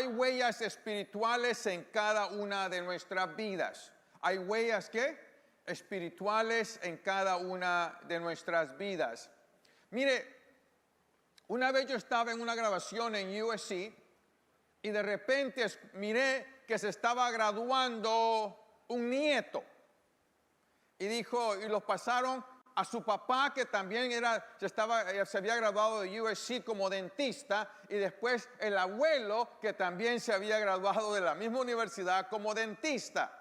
hay huellas espirituales en cada una de nuestras vidas. Hay huellas, ¿qué? Espirituales en cada una de nuestras vidas. Mire, una vez yo estaba en una grabación en USC y de repente miré que se estaba graduando un nieto. Y los pasaron a su papá, que también se había graduado de USC como dentista, y después el abuelo, que también se había graduado de la misma universidad como dentista.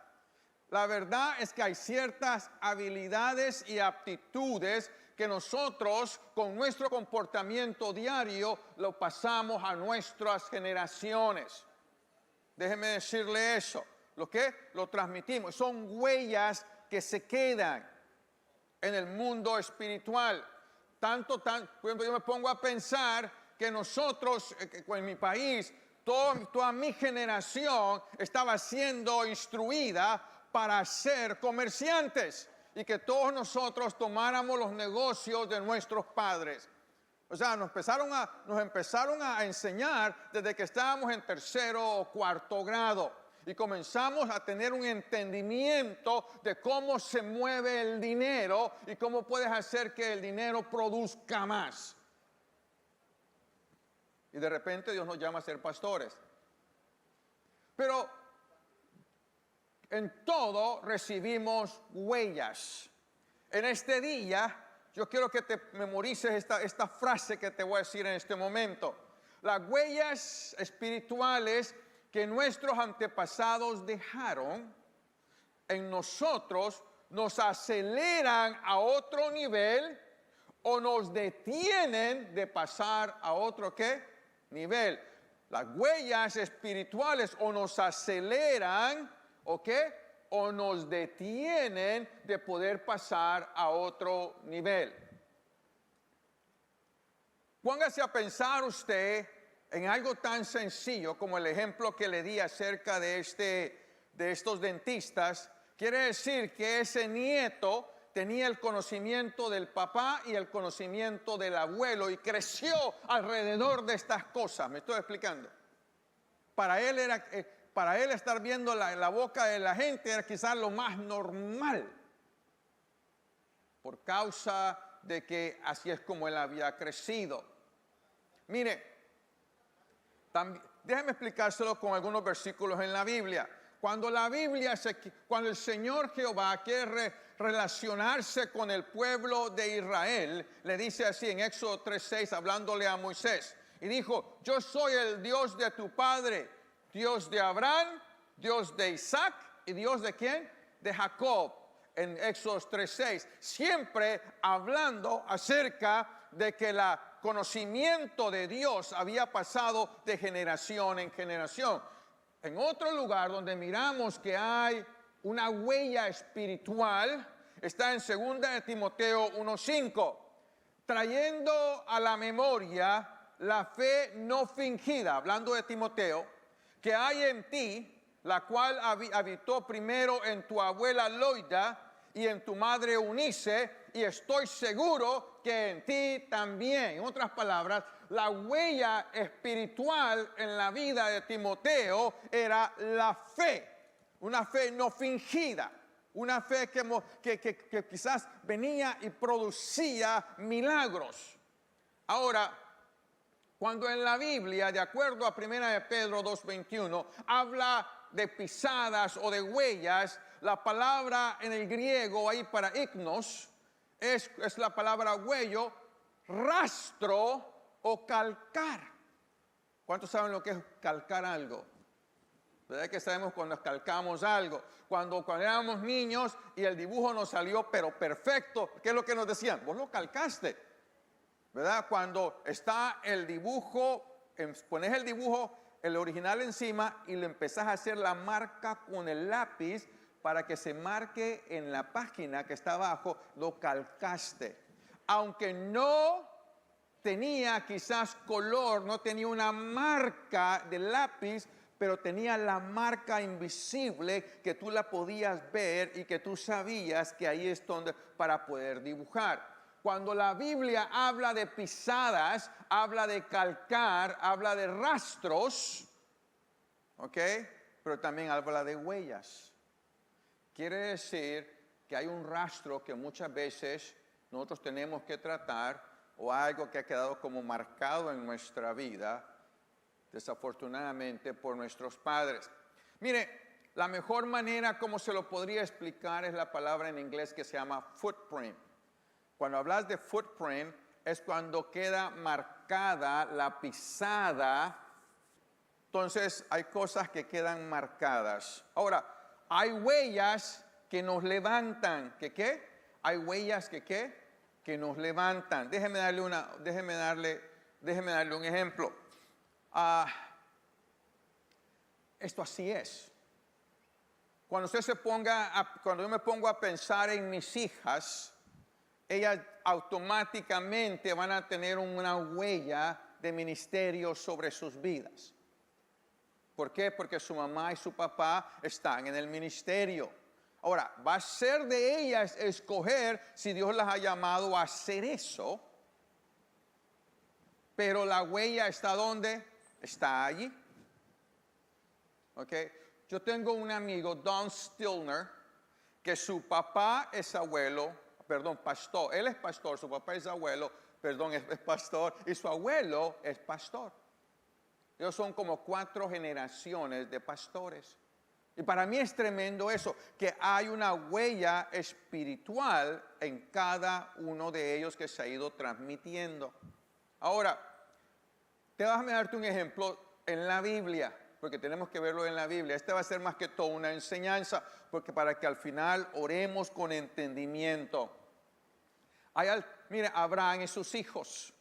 La verdad es que hay ciertas habilidades y aptitudes que nosotros, con nuestro comportamiento diario, lo pasamos a nuestras generaciones. Déjeme decirle eso. Lo transmitimos. Son huellas que se quedan en el mundo espiritual. Por ejemplo, yo me pongo a pensar que nosotros, en mi país, toda mi generación estaba siendo instruida para ser comerciantes y que todos nosotros tomáramos los negocios de nuestros padres. O sea, nos empezaron a enseñar desde que estábamos en tercero o cuarto grado y comenzamos a tener un entendimiento de cómo se mueve el dinero y cómo puedes hacer que el dinero produzca más. Y de repente Dios nos llama a ser pastores. Pero en todo recibimos huellas. En este día, yo quiero que te memorices esta frase que te voy a decir en este momento. Las huellas espirituales que nuestros antepasados dejaron en nosotros nos aceleran a otro nivel o nos detienen de pasar a otro ¿qué? Nivel. Las huellas espirituales o nos aceleran ¿o qué? O nos detienen de poder pasar a otro nivel. Póngase a pensar usted en algo tan sencillo como el ejemplo que le di acerca de estos dentistas. Quiere decir que ese nieto tenía el conocimiento del papá y el conocimiento del abuelo y creció alrededor de estas cosas. ¿Me estoy explicando? Para él estar viendo la boca de la gente era quizás lo más normal, por causa de que así es como él había crecido. Mire, déjeme explicárselo con algunos versículos en la Biblia. Cuando el Señor Jehová quiere relacionarse con el pueblo de Israel, le dice así en Éxodo 3:6, hablándole a Moisés, y dijo: yo soy el Dios de tu padre, Dios de Abraham, Dios de Isaac y Dios de ¿quién? De Jacob. En Éxodo 3:6, siempre hablando acerca de que el conocimiento de Dios había pasado de generación en generación. En otro lugar donde miramos que hay una huella espiritual, está en 2 de Timoteo 1:5, trayendo a la memoria la fe no fingida, hablando de Timoteo, que hay en ti, la cual habitó primero en tu abuela Loida y en tu madre Eunice, y estoy seguro que en ti también. En otras palabras, la huella espiritual en la vida de Timoteo era la fe, una fe no fingida, una fe que quizás venía y producía milagros. Ahora, cuando en la Biblia, de acuerdo a 1 de Pedro 2:21, habla de pisadas o de huellas, la palabra en el griego ahí para ignos es la palabra huello, rastro o calcar. ¿Cuántos saben lo que es calcar algo? ¿Verdad que sabemos cuando calcamos algo? Cuando éramos niños y el dibujo nos salió pero perfecto, ¿qué es lo que nos decían? Vos lo calcaste, ¿verdad? Cuando está el dibujo, pones el dibujo, el original encima y le empezás a hacer la marca con el lápiz para que se marque en la página que está abajo, lo calcaste. Aunque no tenía quizás color, no tenía una marca de lápiz, pero tenía la marca invisible que tú la podías ver y que tú sabías que ahí es donde para poder dibujar. Cuando la Biblia habla de pisadas, habla de calcar, habla de rastros, ¿ok? Pero también habla de huellas. Quiere decir que hay un rastro que muchas veces nosotros tenemos que tratar, o algo que ha quedado como marcado en nuestra vida, desafortunadamente por nuestros padres. Mire, la mejor manera como se lo podría explicar es la palabra en inglés que se llama footprint. Cuando hablas de footprint es cuando queda marcada la pisada. Entonces hay cosas que quedan marcadas. Ahora, hay huellas que nos levantan. ¿Que qué? Hay huellas que ¿qué? Que nos levantan. Déjeme darle un ejemplo. Esto así es. Cuando yo me pongo a pensar en mis hijas, ellas automáticamente van a tener una huella de ministerio sobre sus vidas. ¿Por qué? Porque su mamá y su papá están en el ministerio. Ahora, va a ser de ellas escoger si Dios las ha llamado a hacer eso. Pero la huella está ¿dónde? Está allí. ¿Ok? Yo tengo un amigo, Don Stilner, que su papá es pastor. Él es pastor, su papá es abuelo, es pastor, y su abuelo es pastor. Ellos son como 4 generaciones de pastores. Y para mí es tremendo eso, que hay una huella espiritual en cada uno de ellos que se ha ido transmitiendo. Ahora, déjame darte un ejemplo en la Biblia, porque tenemos que verlo en la Biblia. Este va a ser más que todo una enseñanza, porque para que al final oremos con entendimiento. Mire, Abraham y sus hijos.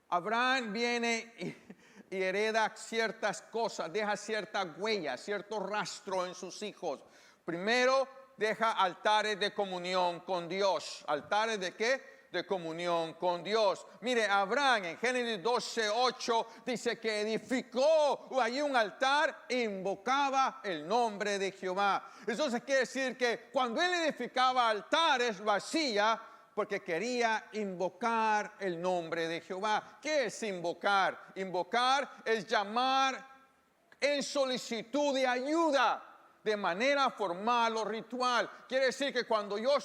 Abraham viene y hereda ciertas cosas, deja cierta huella, cierto rastro en sus hijos. Primero, deja altares de comunión con Dios. ¿Altares de qué? De comunión con Dios. Mire, Abraham en Génesis 12:8 dice que edificó allí un altar e invocaba el nombre de Jehová. Entonces quiere decir que cuando él edificaba altares lo hacía porque quería invocar el nombre de Jehová. ¿Qué es invocar? Invocar es llamar en solicitud de ayuda, de manera formal o ritual. Quiere decir que cuando yo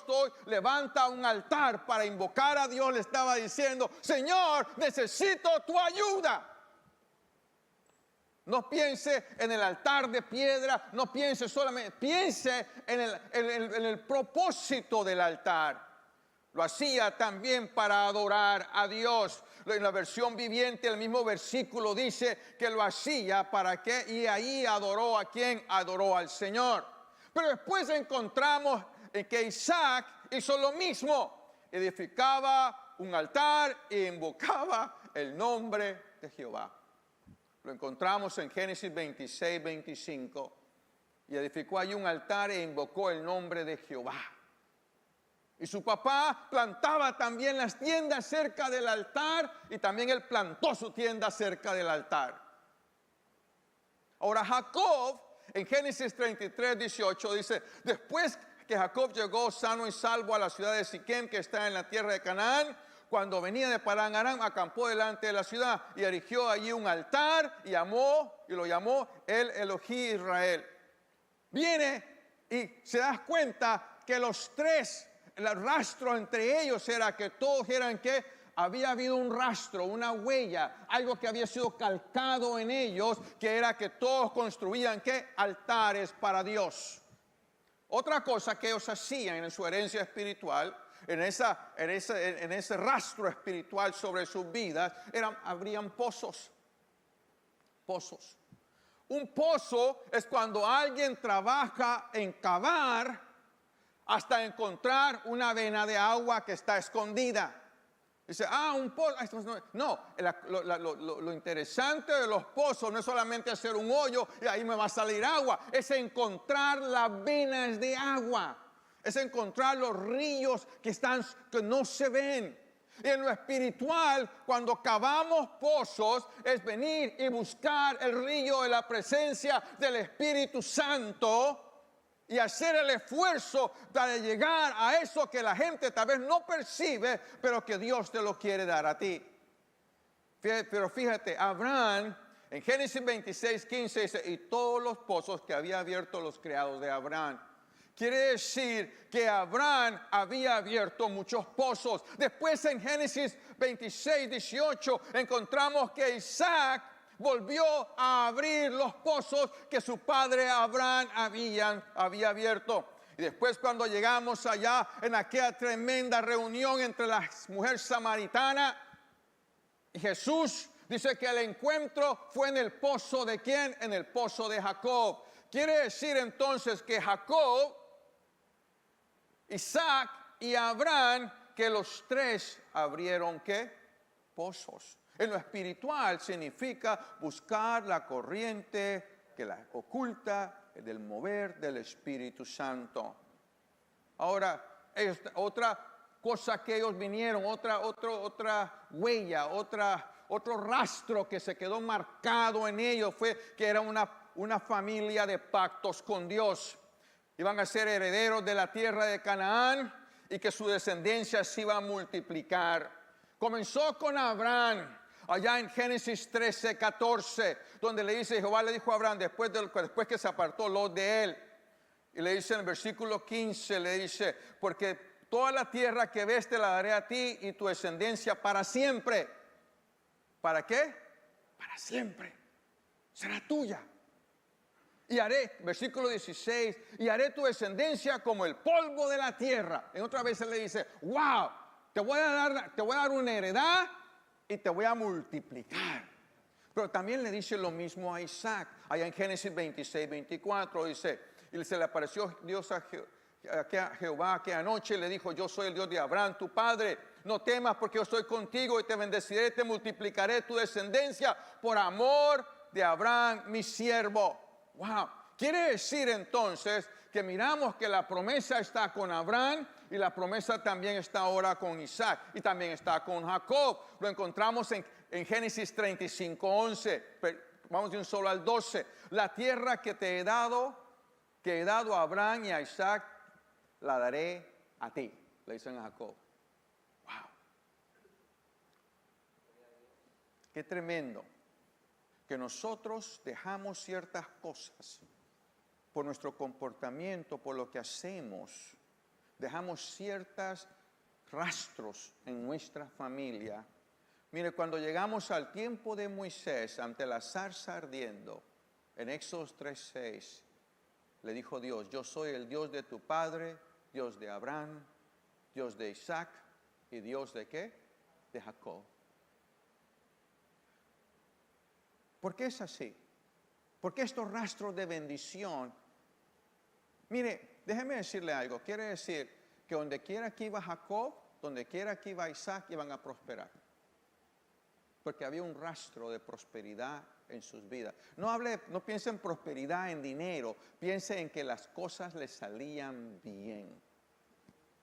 levanta un altar para invocar a Dios, le estaba diciendo, Señor, necesito tu ayuda. No piense en el altar de piedra, no piense solamente, piense en el propósito del altar. Lo hacía también para adorar a Dios. En la versión viviente, el mismo versículo dice que lo hacía para qué, y ahí adoró a quién, adoró al Señor. Pero después encontramos que Isaac hizo lo mismo, edificaba un altar e invocaba el nombre de Jehová. Lo encontramos en Génesis 26:25, y edificó allí un altar e invocó el nombre de Jehová. Y su papá plantaba también las tiendas cerca del altar, y también él plantó su tienda cerca del altar. Ahora Jacob, en Génesis 33:18 dice, después que Jacob llegó sano y salvo a la ciudad de Siquem, que está en la tierra de Canaán, cuando venía de Parán Aram, acampó delante de la ciudad y erigió allí un altar y lo llamó el Elohí Israel. Viene y se da cuenta que los tres, el rastro entre ellos era que todos eran que había habido un rastro, una huella, algo que había sido calcado en ellos, que era que todos construían ¿qué? Altares para Dios. Otra cosa que ellos hacían en su herencia espiritual, en ese rastro espiritual sobre sus vidas, abrían pozos. Pozos. Un pozo es cuando alguien trabaja en cavar hasta encontrar una vena de agua que está escondida. Dice, un pozo. No, lo interesante de los pozos no es solamente hacer un hoyo y ahí me va a salir agua. Es encontrar las venas de agua. Es encontrar los ríos que no se ven. Y en lo espiritual, cuando cavamos pozos, es venir y buscar el río de la presencia del Espíritu Santo y hacer el esfuerzo para llegar a eso que la gente tal vez no percibe, pero que Dios te lo quiere dar a ti. Pero fíjate, Abraham En Génesis 26, 15 dice, y todos los pozos que había abierto los criados de Abraham. Quiere decir que Abraham había abierto muchos pozos. Después en Génesis 26, 18 encontramos que Isaac volvió a abrir los pozos que su padre Abraham había abierto. Y después cuando llegamos allá en aquella tremenda reunión entre la mujer samaritana y Jesús, dice que el encuentro fue en el pozo de ¿quién? En el pozo de Jacob. Quiere decir entonces que Jacob, Isaac y Abraham, que los tres abrieron ¿qué? Pozos. En lo espiritual significa buscar la corriente que la oculta del mover del Espíritu Santo. Ahora, otra cosa que ellos vinieron, otra huella, otro rastro que se quedó marcado en ellos fue que era una familia de pactos con Dios. Iban a ser herederos de la tierra de Canaán y que su descendencia se iba a multiplicar. Comenzó con Abraham. Allá en Génesis 13, 14, donde le dice, Jehová le dijo a Abraham, después que se apartó Lot de él, y le dice en el versículo 15, le dice, porque toda la tierra que ves te la daré a ti y tu descendencia para siempre. ¿Para qué? Para siempre. Será tuya. Y haré, versículo 16, y haré tu descendencia como el polvo de la tierra. En otra vez le dice, wow, te voy a dar una heredad y te voy a multiplicar. Pero también le dice lo mismo a Isaac. Allá en Génesis 26, 24 dice, y se le apareció Dios a Jehová aquella noche y le dijo, yo soy el Dios de Abraham, tu padre. No temas porque yo estoy contigo y te bendeciré, te multiplicaré tu descendencia por amor de Abraham, mi siervo. Wow. Quiere decir entonces que miramos que la promesa está con Abraham y la promesa también está ahora con Isaac y también está con Jacob. Lo encontramos en Génesis 35, 11. Vamos de un solo al 12. La tierra que he dado a Abraham y a Isaac, la daré a ti, le dicen a Jacob. Wow. Qué tremendo que nosotros dejamos ciertas cosas por nuestro comportamiento, por lo que hacemos, dejamos ciertos rastros en nuestra familia. Mire, cuando llegamos al tiempo de Moisés, ante la zarza ardiendo, en Éxodo 3:6, le dijo Dios, yo soy el Dios de tu padre, Dios de Abraham, Dios de Isaac y Dios de ¿qué? De Jacob. ¿Por qué es así? Porque estos rastros de bendición, mire, déjeme decirle algo, quiere decir que donde quiera que iba Jacob, donde quiera que iba Isaac, iban a prosperar. Porque había un rastro de prosperidad en sus vidas. No piense en prosperidad en dinero, piense en que las cosas les salían bien.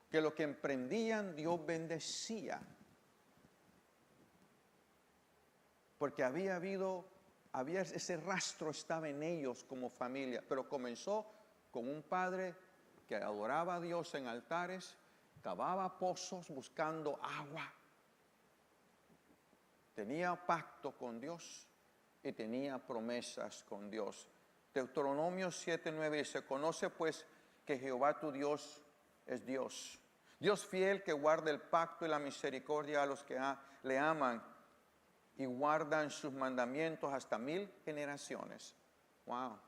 Que lo que emprendían Dios bendecía. Porque había ese rastro estaba en ellos como familia, pero comenzó con un padre que adoraba a Dios en altares, cavaba pozos buscando agua, tenía pacto con Dios y tenía promesas con Dios. Deuteronomio 7:9 dice, conoce pues que Jehová tu Dios es Dios, Dios fiel que guarda el pacto y la misericordia a los que le aman y guardan sus mandamientos hasta 1000 generaciones. Wow.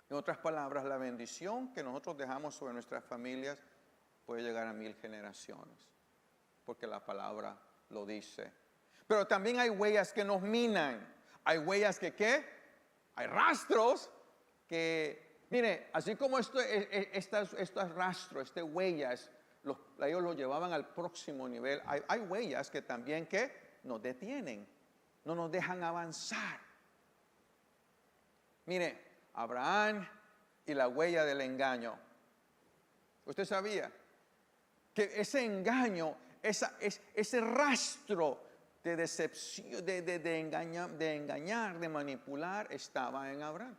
En otras palabras, la bendición que nosotros dejamos sobre nuestras familias puede llegar a 1000 generaciones, porque la palabra lo dice. Pero también hay huellas que nos minan. Hay huellas que ¿qué? Hay rastros que, mire, así como estos rastros, estas huellas, ellos lo llevaban al próximo nivel. Hay huellas que también ¿qué? Nos detienen, no nos dejan avanzar. Mire, Abraham y la huella del engaño. ¿Usted sabía que ese engaño, ese rastro de decepción, de engañar, de manipular, estaba en Abraham?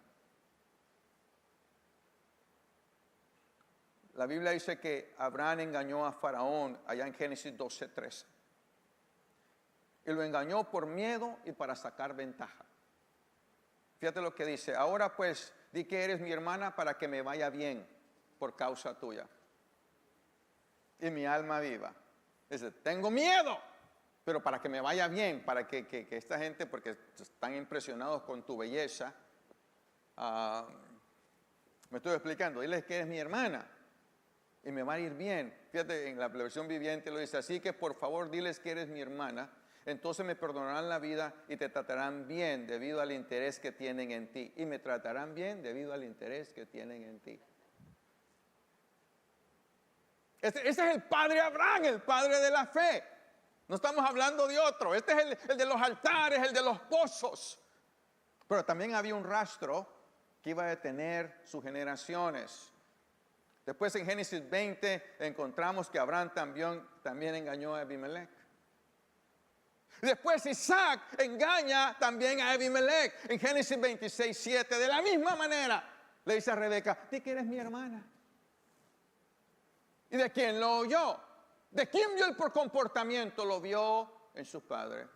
La Biblia dice que Abraham engañó a Faraón allá en Génesis 12:13. y lo engañó por miedo y para sacar ventaja. Fíjate lo que dice: ahora pues, di que eres mi hermana para que me vaya bien por causa tuya y mi alma viva. Dice, tengo miedo, pero para que me vaya bien, para que esta gente, porque están impresionados con tu belleza, me estoy explicando, diles que eres mi hermana y me va a ir bien. Fíjate, en la versión viviente lo dice, así que por favor diles que eres mi hermana, entonces me perdonarán la vida y te tratarán bien debido al interés que tienen en ti. Y me tratarán bien debido al interés que tienen en ti. Ese es el padre Abraham, el padre de la fe. No estamos hablando de otro. Este es el de los altares, el de los pozos. Pero también había un rastro que iba a detener sus generaciones. Después en Génesis 20 encontramos que Abraham también engañó a Abimelech. Después Isaac engaña también a Abimelech. En Génesis 26, 7, de la misma manera, le dice a Rebeca, di que eres mi hermana. ¿Y de quién lo oyó? ¿De quién vio el comportamiento? Lo vio en su padre.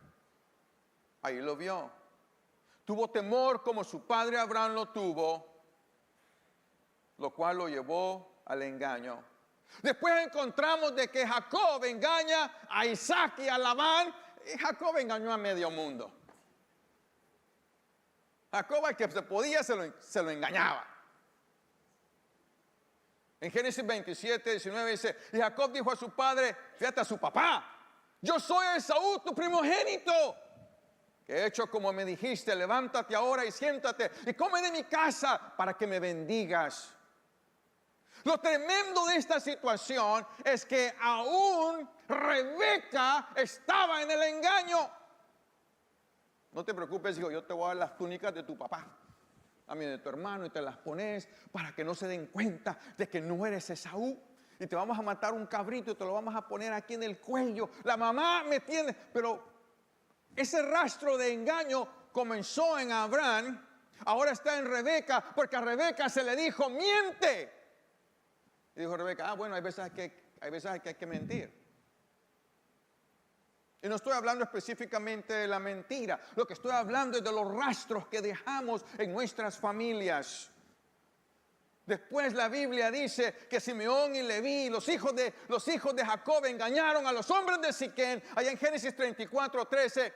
Ahí lo vio. Tuvo temor como su padre Abraham lo tuvo, lo cual lo llevó al engaño. Después encontramos de que Jacob engaña a Isaac y a Labán. Y Jacob engañó a medio mundo. Jacob, al que se podía, se lo engañaba. En Génesis 27, 19 dice, y Jacob dijo a su padre, fíjate, a su papá, yo soy Esaú, tu primogénito, que he hecho como me dijiste, levántate ahora y siéntate y come de mi casa para que me bendigas. Lo tremendo de esta situación es que aún Rebeca estaba en el engaño. No te preocupes, hijo, yo te voy a dar las túnicas de tu papá, a mí de tu hermano, y te las pones para que no se den cuenta de que no eres Esaú. Y te vamos a matar un cabrito y te lo vamos a poner aquí en el cuello. La mamá me tiene, pero ese rastro de engaño comenzó en Abraham, ahora está en Rebeca, porque a Rebeca se le dijo, miente. Y dijo Rebeca, bueno, hay veces que hay que mentir. Y no estoy hablando específicamente de la mentira. Lo que estoy hablando es de los rastros que dejamos en nuestras familias. Después la Biblia dice que Simeón y Leví, los hijos de Jacob, engañaron a los hombres de Siquén, allá en Génesis 34, 13.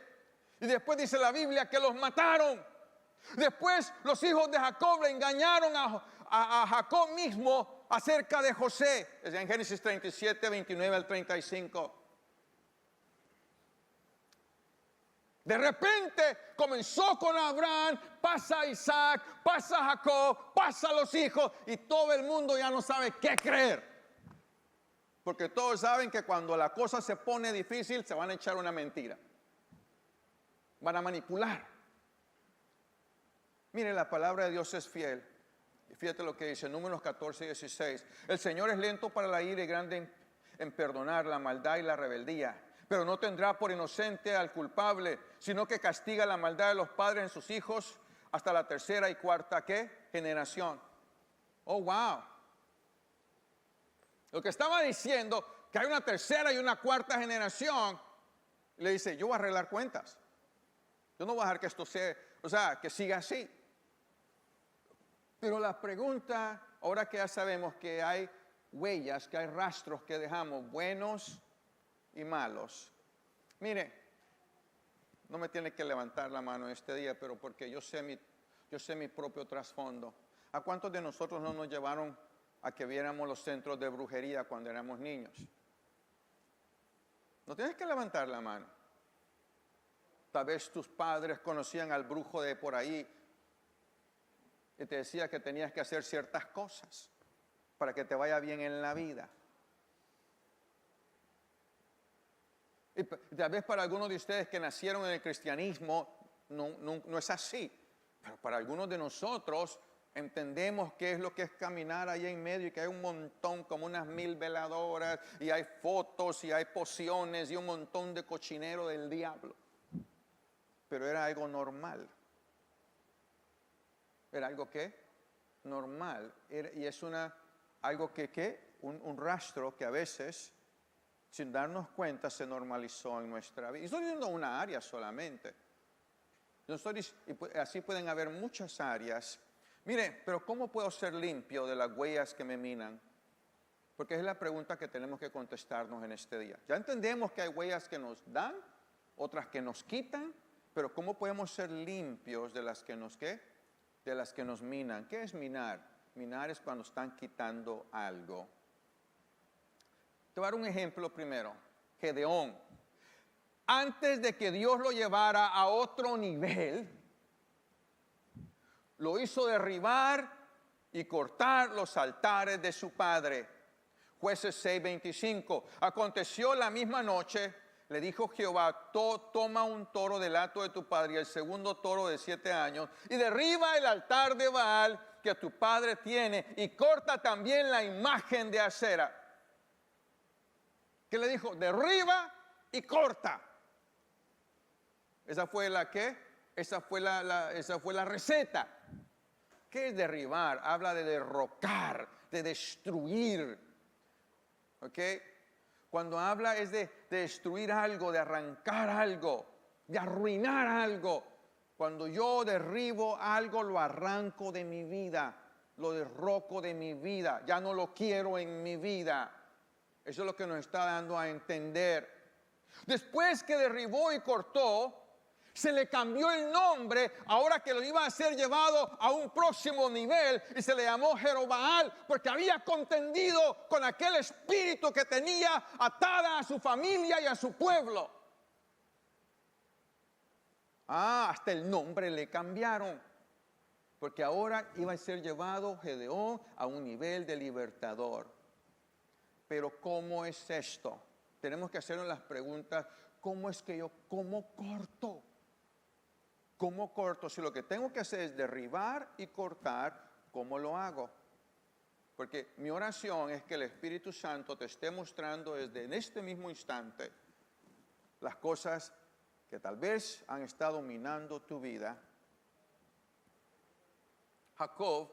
Y después dice la Biblia que los mataron. Después los hijos de Jacob le engañaron a Jacob mismo acerca de José, en Génesis 37, 29 al 35. De repente comenzó con Abraham, pasa Isaac, pasa Jacob, pasa los hijos y todo el mundo ya no sabe qué creer. Porque todos saben que cuando la cosa se pone difícil se van a echar una mentira. Van a manipular. Mire, la palabra de Dios es fiel. Y fíjate lo que dice, Números 14, 16. El Señor es lento para la ira y grande en perdonar la maldad y la rebeldía, pero no tendrá por inocente al culpable, sino que castiga la maldad de los padres en sus hijos hasta la tercera y cuarta, ¿qué? Generación. Oh, wow. Lo que estaba diciendo, que hay una tercera y una cuarta generación, le dice, yo voy a arreglar cuentas. Yo no voy a dejar que esto sea, que siga así. Pero la pregunta, ahora que ya sabemos que hay huellas, que hay rastros que dejamos, buenos y malos. Mire, no me tiene que levantar la mano este día, pero porque yo sé mi propio trasfondo. ¿A cuántos de nosotros no nos llevaron a que viéramos los centros de brujería cuando éramos niños? No tienes que levantar la mano. Tal vez tus padres conocían al brujo de por ahí y te decía que tenías que hacer ciertas cosas para que te vaya bien en la vida. Y tal vez para algunos de ustedes que nacieron en el cristianismo no es así. Pero para algunos de nosotros entendemos qué es lo que es caminar ahí en medio y que hay un montón, como unas 1000 veladoras, y hay fotos y hay pociones y un montón de cochinero del diablo. Pero era algo normal. Era algo que normal. Y es algo un rastro que a veces sin darnos cuenta, se normalizó en nuestra vida. Y estoy diciendo una área solamente. Así pueden haber muchas áreas. Mire, pero ¿cómo puedo ser limpio de las huellas que me minan? Porque es la pregunta que tenemos que contestarnos en este día. Ya entendemos que hay huellas que nos dan, otras que nos quitan, pero ¿cómo podemos ser limpios de las que nos, ¿qué? De las que nos minan. ¿Qué es minar? Minar es cuando están quitando algo. Te voy a dar un ejemplo primero. Gedeón. Antes de que Dios lo llevara a otro nivel, lo hizo derribar y cortar los altares de su padre. Jueces 6:25. Aconteció la misma noche, le dijo Jehová, toma un toro del hato de tu padre y el segundo toro de 7 años y derriba el altar de Baal que tu padre tiene y corta también la imagen de Acera. ¿Qué le dijo? Derriba y corta. ¿Esa fue la qué? Esa fue la receta. ¿Qué es derribar? Habla de derrocar, de destruir. ¿Ok? Cuando habla es de destruir algo, de arrancar algo, de arruinar algo. Cuando yo derribo algo, lo arranco de mi vida, lo derroco de mi vida, ya no lo quiero en mi vida. Eso es lo que nos está dando a entender. Después que derribó y cortó, se le cambió el nombre, ahora que lo iba a ser llevado a un próximo nivel, y se le llamó Jerobaal, porque había contendido con aquel espíritu que tenía atada a su familia y a su pueblo. Hasta el nombre le cambiaron, porque ahora iba a ser llevado Gedeón a un nivel de libertador. Pero ¿cómo es esto? Tenemos que hacernos las preguntas, ¿cómo corto? ¿Cómo corto? Si lo que tengo que hacer es derribar y cortar, ¿cómo lo hago? Porque mi oración es que el Espíritu Santo te esté mostrando desde en este mismo instante las cosas que tal vez han estado minando tu vida. Jacob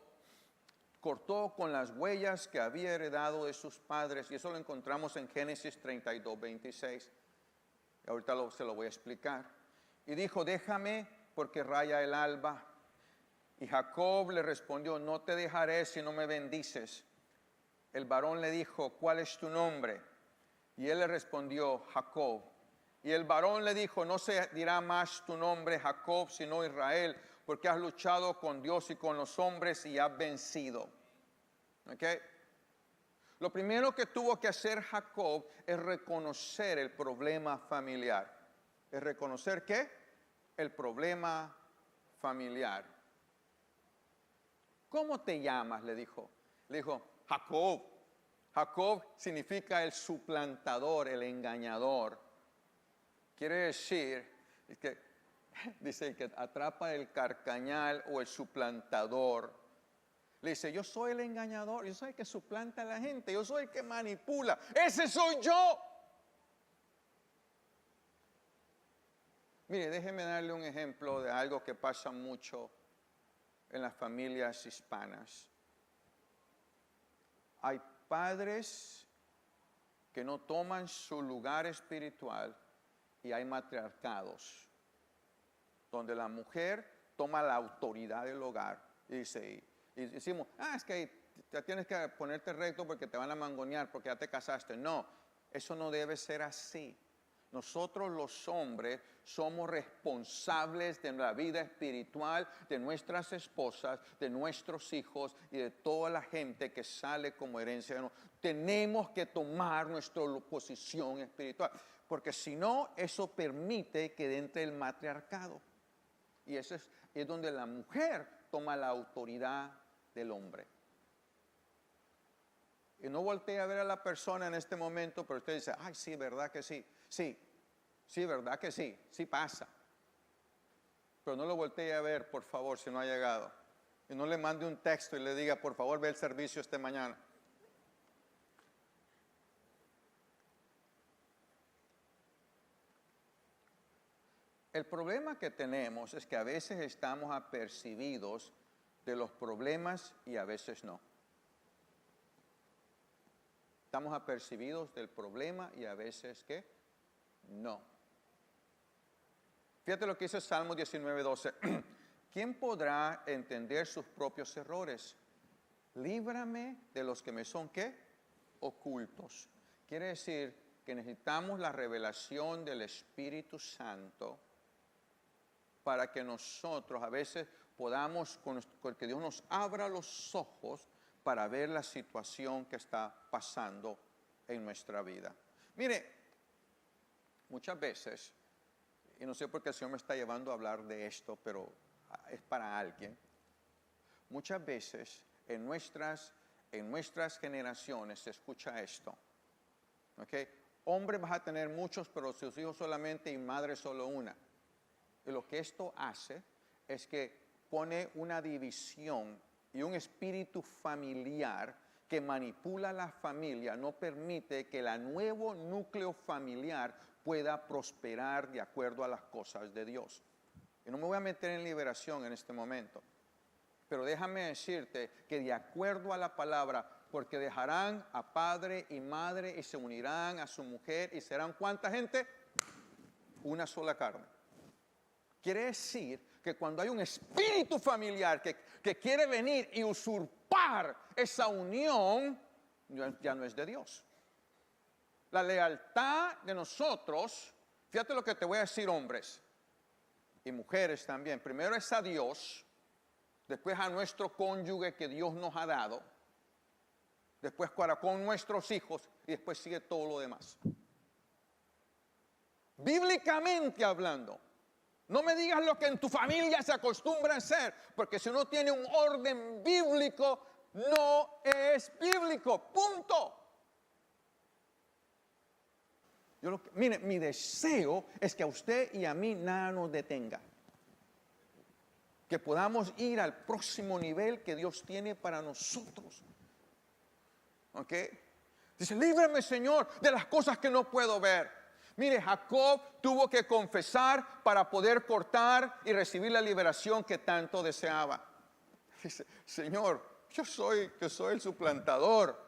cortó con las huellas que había heredado de sus padres, y eso lo encontramos en Génesis 32:26. Y ahorita se lo voy a explicar. Y dijo, déjame porque raya el alba. Y Jacob le respondió, no te dejaré si no me bendices. El varón le dijo, ¿cuál es tu nombre? Y él le respondió, Jacob. Y el varón le dijo, no se dirá más tu nombre Jacob, sino Israel, porque has luchado con Dios y con los hombres y has vencido. ¿Ok? Lo primero que tuvo que hacer Jacob es reconocer el problema familiar. ¿Es reconocer qué? El problema familiar. ¿Cómo te llamas? Le dijo. Le dijo, Jacob. Jacob significa el suplantador, el engañador. Quiere decir que dice que atrapa el carcañal o el suplantador. Le dice, yo soy el engañador, yo soy el que suplanta a la gente, yo soy el que manipula. ¡Ese soy yo! Mire, déjeme darle un ejemplo de algo que pasa mucho en las familias hispanas. Hay padres que no toman su lugar espiritual y hay matriarcados donde la mujer toma la autoridad del hogar y dice, y decimos, es que te tienes que ponerte recto porque te van a mangonear porque ya te casaste. No, eso no debe ser así. Nosotros los hombres somos responsables de la vida espiritual de nuestras esposas, de nuestros hijos y de toda la gente que sale como herencia. Tenemos que tomar nuestra posición espiritual, porque si no, eso permite que entre el matriarcado. Y eso es donde la mujer toma la autoridad del hombre. Y no voltee a ver a la persona en este momento, pero usted dice, ay, sí, ¿verdad que sí? Sí, ¿verdad que sí? Sí pasa. Pero no lo voltee a ver, por favor, si no ha llegado. Y no le mande un texto y le diga, por favor, ve el servicio esta mañana. El problema que tenemos es que a veces estamos apercibidos de los problemas y a veces no. Estamos apercibidos del problema y a veces, ¿qué? No. Fíjate lo que dice Salmo 19:12. ¿Quién podrá entender sus propios errores? Líbrame de los que me son, ¿qué? Ocultos. Quiere decir que necesitamos la revelación del Espíritu Santo para que nosotros a veces podamos, que Dios nos abra los ojos para ver la situación que está pasando en nuestra vida. Mire, muchas veces, y no sé por qué el Señor me está llevando a hablar de esto, pero es para alguien. Muchas veces en nuestras generaciones se escucha esto. ¿Okay? Hombres vas a tener muchos, pero sus hijos solamente y madre solo una. Y lo que esto hace es que pone una división y un espíritu familiar que manipula la familia, no permite que el nuevo núcleo familiar pueda prosperar de acuerdo a las cosas de Dios. Y no me voy a meter en liberación en este momento, pero déjame decirte que de acuerdo a la palabra, porque dejarán a padre y madre y se unirán a su mujer y serán ¿cuánta gente? Una sola carne. Quiere decir que cuando hay un espíritu familiar que quiere venir y usurpar esa unión, ya no es de Dios. La lealtad de nosotros, fíjate lo que te voy a decir, hombres y mujeres también. Primero es a Dios, después a nuestro cónyuge que Dios nos ha dado, después con nuestros hijos y después sigue todo lo demás. Bíblicamente hablando, no me digas lo que en tu familia se acostumbra a hacer, porque si uno tiene un orden bíblico, no es bíblico, punto. Mire, mi deseo es que a usted y a mí nada nos detenga. Que podamos ir al próximo nivel que Dios tiene para nosotros. ¿Ok? Dice, líbrame, Señor, de las cosas que no puedo ver. Mire, Jacob tuvo que confesar para poder cortar y recibir la liberación que tanto deseaba. Dice, Señor, yo soy el suplantador.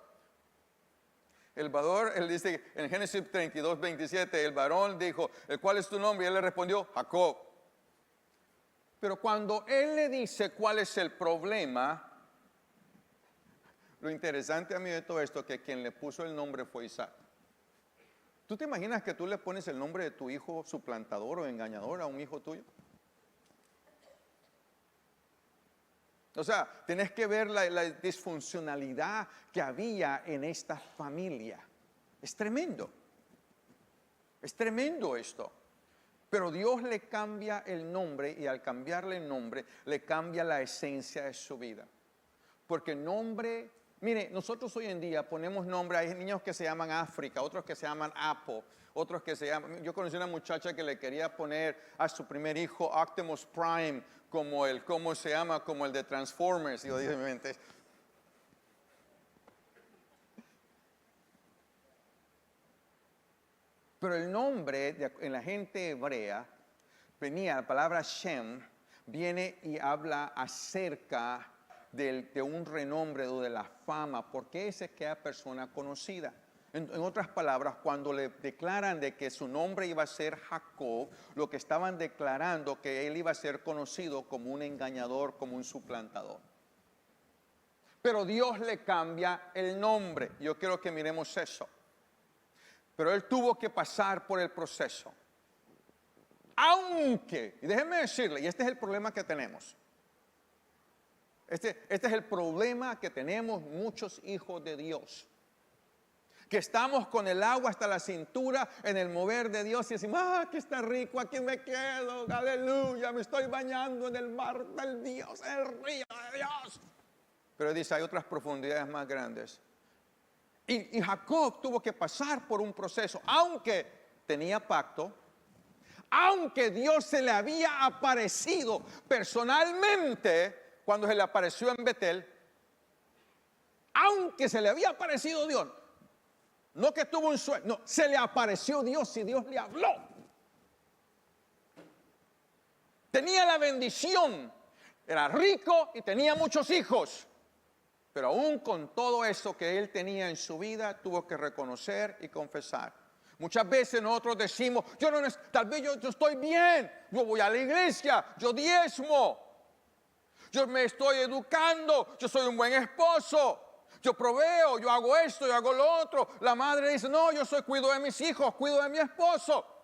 El varón, él dice en Génesis 32:27, el varón dijo, ¿cuál es tu nombre? Y él le respondió, Jacob. Pero cuando él le dice cuál es el problema, lo interesante a mí de todo esto es que quien le puso el nombre fue Isaac. ¿Tú te imaginas que tú le pones el nombre de tu hijo suplantador o engañador a un hijo tuyo? O sea, tenés que ver la disfuncionalidad que había en esta familia. Es tremendo. Es tremendo esto. Pero Dios le cambia el nombre y al cambiarle el nombre, le cambia la esencia de su vida. Porque nombre, mire, nosotros hoy en día ponemos nombre, hay niños que se llaman África, otros que se llaman Apple, otros que se llaman, yo conocí una muchacha que le quería poner a su primer hijo Optimus Prime, como el de Transformers, y yo dije en mi mente, pero el nombre en la gente hebrea venía, la palabra Shem, viene y habla acerca de un renombre o de la fama, porque esa es aquella persona conocida. En otras palabras, cuando le declaran de que su nombre iba a ser Jacob, lo que estaban declarando que él iba a ser conocido como un engañador, como un suplantador. Pero Dios le cambia el nombre. Yo quiero que miremos eso. Pero él tuvo que pasar por el proceso. Aunque, y déjenme decirle, y este es el problema que tenemos. Este es el problema que tenemos muchos hijos de Dios. Que estamos con el agua hasta la cintura en el mover de Dios y decimos, aquí está rico, aquí me quedo, aleluya, me estoy bañando en el mar del Dios, en el río de Dios. Pero dice, hay otras profundidades más grandes. Y Jacob tuvo que pasar por un proceso, aunque tenía pacto, aunque Dios se le había aparecido personalmente cuando se le apareció en Betel, aunque se le había aparecido Dios, no que tuvo un sueño, no, se le apareció Dios y Dios le habló. Tenía la bendición, era rico y tenía muchos hijos. Pero aún con todo eso que él tenía en su vida, tuvo que reconocer y confesar. Muchas veces nosotros decimos, tal vez yo estoy bien, yo voy a la iglesia, yo diezmo, yo me estoy educando, yo soy un buen esposo, yo proveo, yo hago esto, yo hago lo otro. La madre dice, no, cuido de mis hijos, cuido de mi esposo.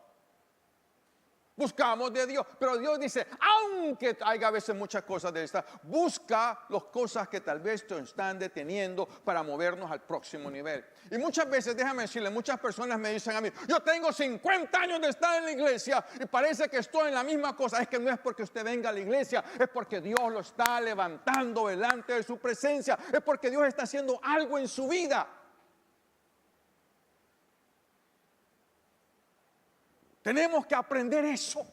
Buscamos de Dios, pero Dios dice, aunque haya a veces muchas cosas de estas, busca las cosas que tal vez te están deteniendo para movernos al próximo nivel. Y muchas veces, déjame decirle, muchas personas me dicen a mí, yo tengo 50 años de estar en la iglesia y parece que estoy en la misma cosa. Es que no es porque usted venga a la iglesia, es porque Dios lo está levantando delante de su presencia, es porque Dios está haciendo algo en su vida. Tenemos que aprender eso.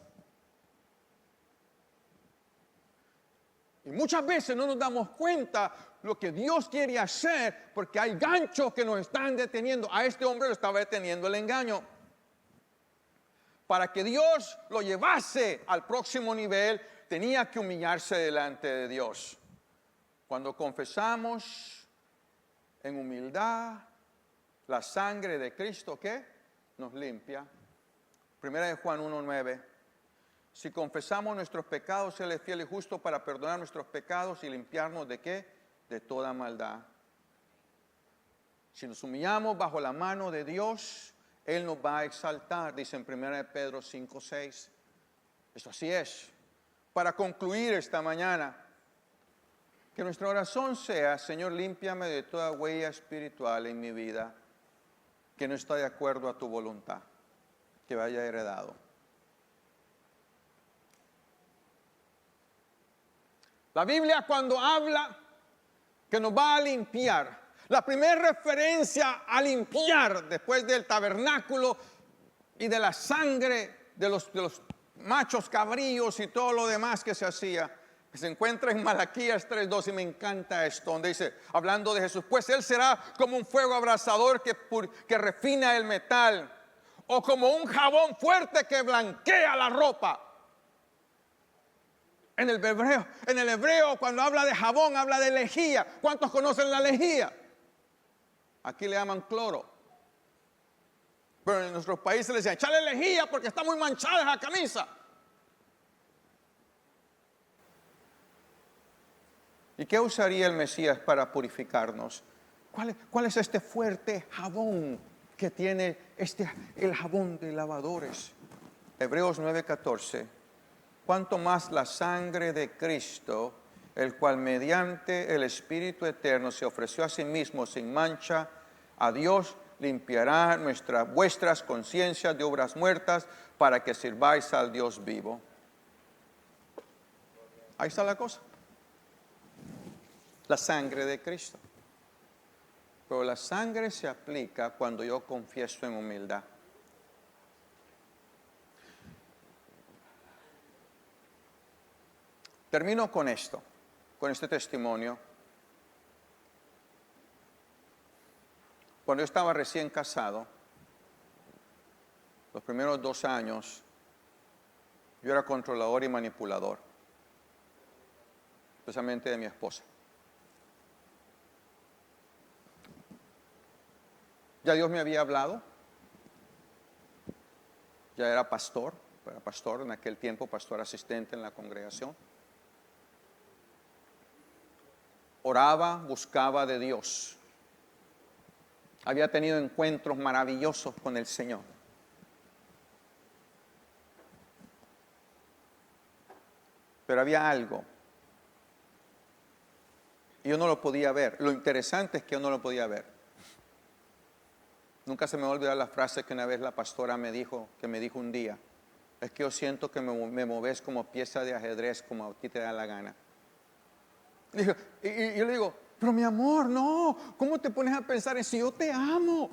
Y muchas veces no nos damos cuenta lo que Dios quiere hacer porque hay ganchos que nos están deteniendo. A este hombre lo estaba deteniendo el engaño. Para que Dios lo llevase al próximo nivel, tenía que humillarse delante de Dios. Cuando confesamos en humildad, la sangre de Cristo, ¿qué? Nos limpia. Primera de Juan 1:9. Si confesamos nuestros pecados, Él es fiel y justo para perdonar nuestros pecados y limpiarnos ¿de qué? De toda maldad. Si nos humillamos bajo la mano de Dios, Él nos va a exaltar, dice en Primera de Pedro 5:6. Eso así es. Para concluir esta mañana, que nuestra oración sea, Señor, límpiame de toda huella espiritual en mi vida que no está de acuerdo a tu voluntad, que haya heredado. La Biblia cuando habla que nos va a limpiar, la primera referencia a limpiar después del tabernáculo y de la sangre de los machos cabríos y todo lo demás que se hacía, que se encuentra en Malaquías 3:2 y me encanta esto, donde dice, hablando de Jesús, pues Él será como un fuego abrasador que refina el metal, o como un jabón fuerte que blanquea la ropa. En el hebreo, cuando habla de jabón, habla de lejía. ¿Cuántos conocen la lejía? Aquí le llaman cloro. Pero en nuestros países le decían, échale lejía porque está muy manchada la camisa. ¿Y qué usaría el Mesías para purificarnos? ¿Cuál es este fuerte jabón que tiene el jabón de lavadores? Hebreos 9:14. Cuanto más la sangre de Cristo, el cual mediante el Espíritu Eterno se ofreció a sí mismo sin mancha, a Dios limpiará vuestras conciencias de obras muertas para que sirváis al Dios vivo. Ahí está la cosa. La sangre de Cristo. Pero la sangre se aplica cuando yo confieso en humildad. Termino con esto, con este testimonio. Cuando yo estaba recién casado, los primeros 2 años, yo era controlador y manipulador, especialmente de mi esposa. Ya Dios me había hablado, ya era pastor en aquel tiempo, pastor asistente en la congregación. Oraba, buscaba de Dios. Había tenido encuentros maravillosos con el Señor. Pero había algo. Y yo no lo podía ver. Lo interesante es que yo no lo podía ver. Nunca se me va a olvidar la frase que una vez la pastora me dijo un día. Es que yo siento que me moves como pieza de ajedrez, como a ti te da la gana. Y yo le digo, pero mi amor, no, ¿cómo te pones a pensar en si yo te amo?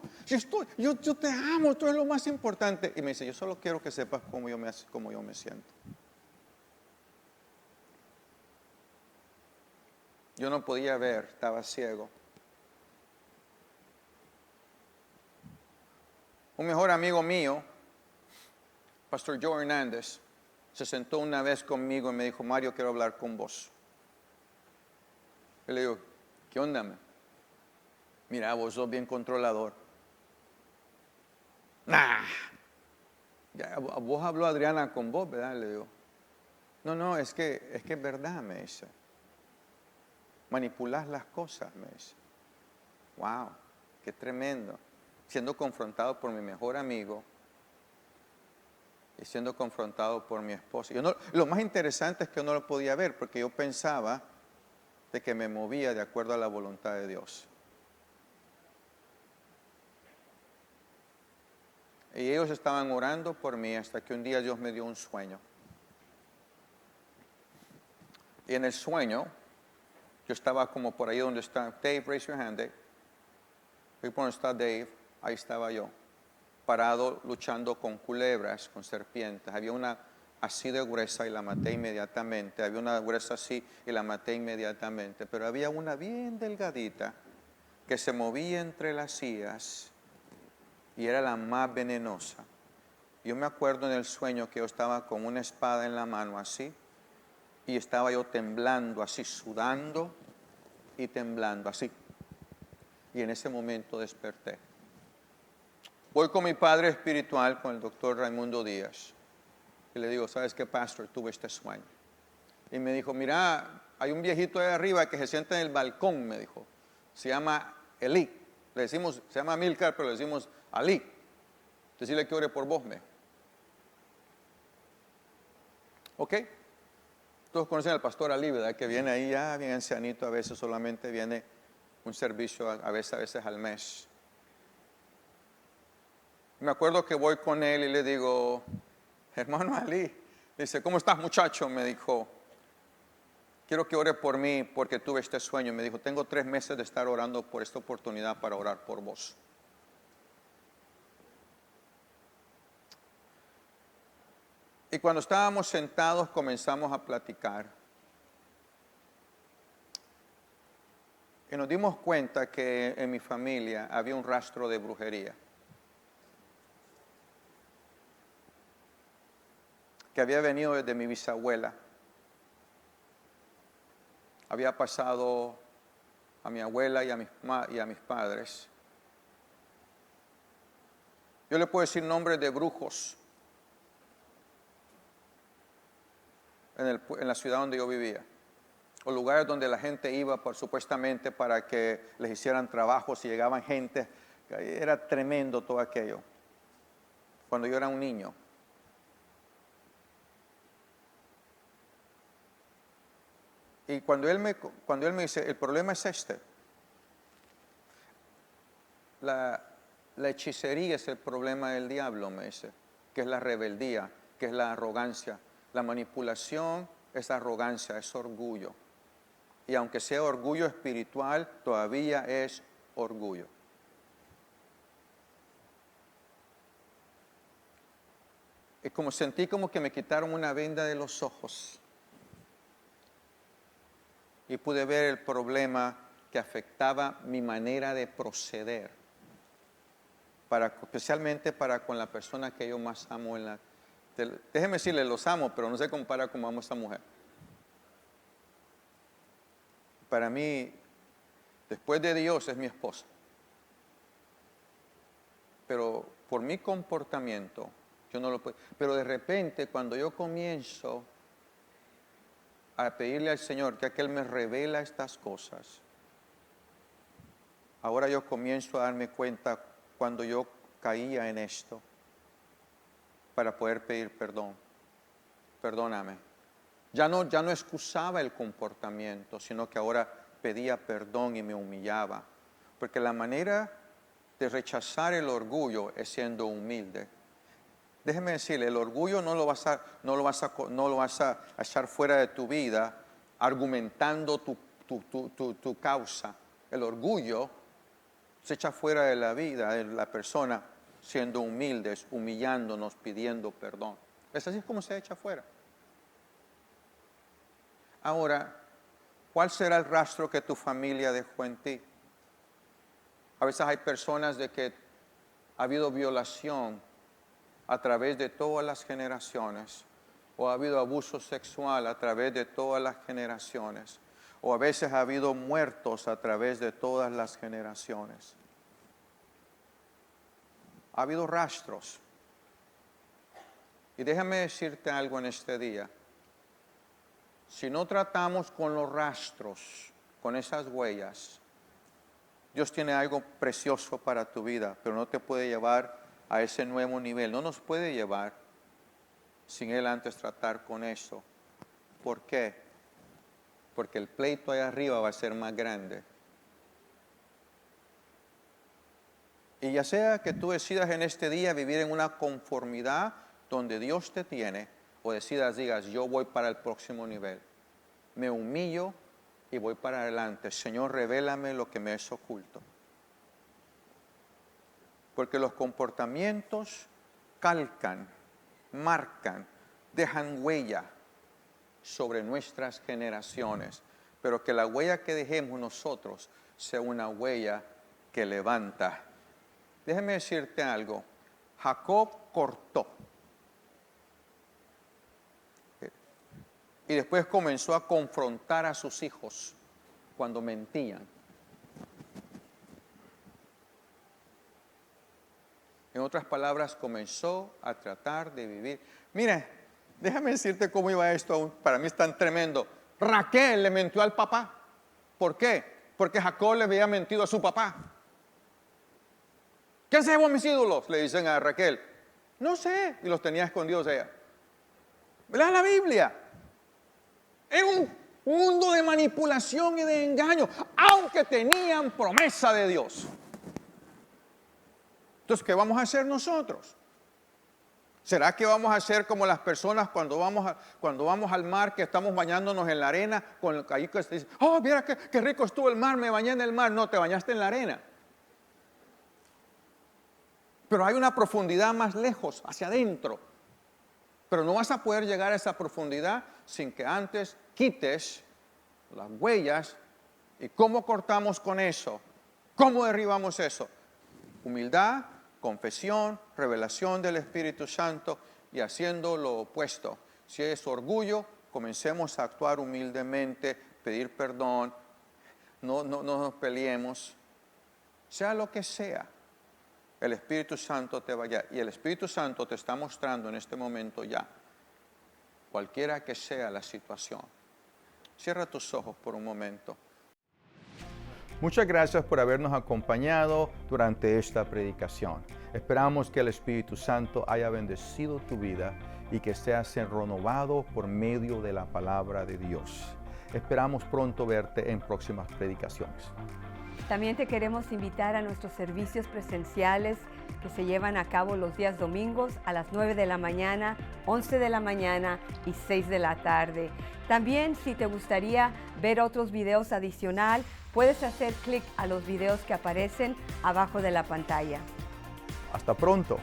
Yo te amo, tú eres lo más importante. Y me dice, yo solo quiero que sepas cómo yo me siento. Yo no podía ver, estaba ciego. Un mejor amigo mío, Pastor Joe Hernández, se sentó una vez conmigo y me dijo, Mario, quiero hablar con vos. Y le digo, ¿Qué onda, man? Mira, vos sos bien controlador. Nah. Ya, vos habló Adriana con vos, ¿verdad? Le digo. No, es que es verdad, me dice. Manipulás las cosas, me dice. Wow, qué tremendo. Siendo confrontado por mi mejor amigo y siendo confrontado por mi esposa. Lo más interesante es que yo no lo podía ver porque yo pensaba de que me movía de acuerdo a la voluntad de Dios. Y ellos estaban orando por mí hasta que un día Dios me dio un sueño. Y en el sueño, yo estaba como por ahí donde está Dave, raise your hand, Dave. Ahí por donde está Dave, ahí estaba yo, parado luchando con culebras, con serpientes. Había una así de gruesa y la maté inmediatamente. Había una gruesa así y la maté inmediatamente. Pero había una bien delgadita que se movía entre las sillas y era la más venenosa. Yo me acuerdo en el sueño que yo estaba con una espada en la mano así y estaba yo temblando así, sudando y temblando así. Y en ese momento desperté. Voy con mi padre espiritual, con el doctor Raimundo Díaz. Y le digo, ¿sabes qué, pastor? Tuve este sueño. Y me dijo, mira, hay un viejito ahí arriba que se sienta en el balcón, me dijo. Se llama Elí. Le decimos, se llama Milcar, pero le decimos Ali. Decirle que ore por vos, me. ¿Ok? Todos conocen al pastor Ali, ¿verdad? Que viene ahí ya bien ancianito, a veces solamente viene un servicio a veces al mes. Me acuerdo que voy con él y le digo, hermano Ali, dice, ¿cómo estás, muchacho? Me dijo, quiero que ore por mí porque tuve este sueño. Me dijo, tengo 3 meses de estar orando por esta oportunidad para orar por vos. Y cuando estábamos sentados comenzamos a platicar. Y nos dimos cuenta que en mi familia había un rastro de brujería. Que había venido desde mi bisabuela. Había pasado a mi abuela y a mis padres. Yo le puedo decir nombres de brujos en la ciudad donde yo vivía. O lugares donde la gente iba supuestamente para que les hicieran trabajos y llegaban gente. Era tremendo todo aquello. Cuando yo era un niño. Y cuando él me dice, el problema es este. La hechicería es el problema del diablo, me dice, que es la rebeldía, que es la arrogancia. La manipulación es arrogancia, es orgullo. Y aunque sea orgullo espiritual, todavía es orgullo. Y como sentí como que me quitaron una venda de los ojos. Y pude ver el problema que afectaba mi manera de proceder. Especialmente para con la persona que yo más amo déjeme decirle, los amo, pero no se compara como amo a esta mujer. Para mí, después de Dios, es mi esposa. Pero por mi comportamiento, yo no lo puedo. Pero de repente, cuando yo comienzo a pedirle al Señor que Él me revela estas cosas, ahora yo comienzo a darme cuenta cuando yo caía en esto, para poder pedir perdón. Perdóname. Ya no excusaba el comportamiento, sino que ahora pedía perdón y me humillaba. Porque la manera de rechazar el orgullo es siendo humilde. Déjeme decirle, el orgullo no lo vas a echar fuera de tu vida argumentando tu causa. El orgullo se echa fuera de la vida de la persona siendo humildes, humillándonos, pidiendo perdón. Es así como se echa fuera. Ahora, ¿cuál será el rastro que tu familia dejó en ti? A veces hay personas de que ha habido violación a través de todas las generaciones, o ha habido abuso sexual a través de todas las generaciones, o a veces ha habido muertos a través de todas las generaciones. Ha habido rastros. Y déjame decirte algo en este día. Si no tratamos con los rastros, con esas huellas, Dios tiene algo precioso para tu vida, pero no te puede llevar a ese nuevo nivel. No nos puede llevar sin Él antes tratar con eso. ¿Por qué? Porque el pleito allá arriba va a ser más grande. Y ya sea que tú decidas en este día vivir en una conformidad donde Dios te tiene, o digas, yo voy para el próximo nivel. Me humillo y voy para adelante. Señor, revélame lo que me es oculto. Porque los comportamientos calcan, marcan, dejan huella sobre nuestras generaciones. Pero que la huella que dejemos nosotros sea una huella que levanta. Déjeme decirte algo. Jacob cortó. Y después comenzó a confrontar a sus hijos cuando mentían. En otras palabras, comenzó a tratar de vivir. Mire, déjame decirte cómo iba esto. Para mí es tan tremendo. Raquel le mintió al papá. ¿Por qué? Porque Jacob le había mentido a su papá. ¿Qué hacemos mis ídolos? Le dicen a Raquel. No sé. Y los tenía escondidos ella. Lea la Biblia. Era un mundo de manipulación y de engaño, aunque tenían promesa de Dios. Entonces, ¿qué vamos a hacer nosotros? ¿Será que vamos a hacer como las personas cuando vamos al mar, que estamos bañándonos en la arena, con el ahí que se dice, oh, mira qué rico estuvo el mar, me bañé en el mar? No, te bañaste en la arena. Pero hay una profundidad más lejos, hacia adentro. Pero no vas a poder llegar a esa profundidad sin que antes quites las huellas. ¿Y cómo cortamos con eso? ¿Cómo derribamos eso? Humildad, confesión, revelación del Espíritu Santo y haciendo lo opuesto. Si es orgullo, comencemos a actuar humildemente, pedir perdón, no nos peleemos. Sea lo que sea, el Espíritu Santo te va a guiar. Y el Espíritu Santo te está mostrando en este momento ya, cualquiera que sea la situación. Cierra tus ojos por un momento. Muchas gracias por habernos acompañado durante esta predicación. Esperamos que el Espíritu Santo haya bendecido tu vida y que seas renovado por medio de la palabra de Dios. Esperamos pronto verte en próximas predicaciones. También te queremos invitar a nuestros servicios presenciales que se llevan a cabo los días domingos a las 9 de la mañana, 11 de la mañana y 6 de la tarde. También, si te gustaría ver otros videos adicional, puedes hacer clic a los videos que aparecen abajo de la pantalla. Hasta pronto.